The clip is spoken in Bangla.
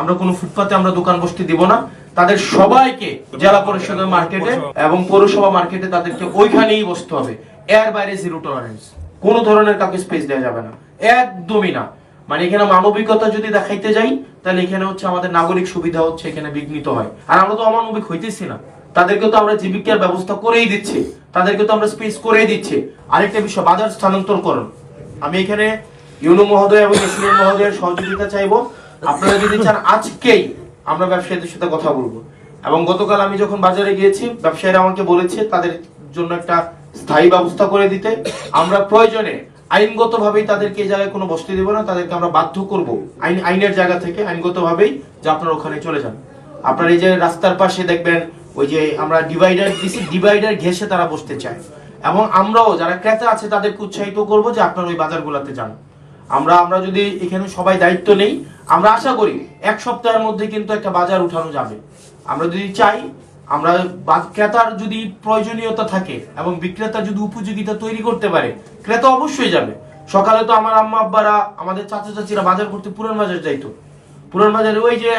আমরা কোনো ফুটপাতে আমরা দোকান বসতে দিব না। তাদের সবাইকে জেলা পরিষদের মার্কেটে এবং পৌরসভা মার্কেটে তাদেরকে ওইখানেই বসতে হবে। এর বাইরে জিরো টলারেন্স, কোনো ধরনের কাউকে স্পেস দেওয়া যাবে না, একদমই না। মানে এখানে মানবিকতা যদি দেখাইতে যাই তাহলে এখানে হচ্ছে আমাদের নাগরিক সুবিধা হচ্ছে এখানে বিঘ্নিত হয়। আর আমরা তো অমানবিক হইতেছি না, তাদেরকে তো আমরা জীবিকার ব্যবস্থা করেই দিচ্ছি, তাদেরকে তো আমরা স্পেস করেই দিচ্ছি। আরেকটা বিষয়, বাজার স্থানান্তরকরণ। আমি এখানে ইউনো মহোদয় এবং এসিএন মহোদয়ের সহযোগিতা চাইবো। আপনারা যদি চান আজকেই আমরা ব্যবসায়ীদের সাথে কথা বলবো। এবং গতকাল আমি যখন বাজারে গিয়েছি, ব্যবসায়ীরা আমাকে বলেছে তাদের জন্য একটা স্থায়ী ব্যবস্থা করে দিতে। আমরা প্রয়োজনে আইনগতভাবেই তাদেরকে এই জায়গায় কোনো বসতে দেব না, তাদেরকে আমরা বাধ্য করব আইনের জায়গা থেকে আইনগতভাবেই যে আপনারা ওখানে চলে যান। আপনার এই যে রাস্তার পাশে দেখবেন ওই যে আমরা ডিভাইডার দিছি, ডিভাইডার ঘেঁষে তারা বসতে চায়। এবং আমরাও যারা ক্রেতা আছে তাদেরকে উৎসাহিত করব যে আপনারা ওই বাজারগুলোতে যান। আমরা যদি এখানে সবাই দায়িত্ব নেই, আমরা আশা করি এক সপ্তাহের মধ্যে কিন্তু একটা বাজার উঠানো যাবে। আমরা যদি চাই, আমরা ক্রেতার যদি প্রয়োজনীয়তা থাকে এবং বিক্রেতার যদি উপযোগিতা তৈরি করতে পারে, ক্রেতা অবশ্যই যাবে। সকালে তো আমার আম্মা আব্বারা, আমাদের চাচা চাচিরা বাজার করতে পুরান বাজার যাইতো। পুরান বাজারে ওই যে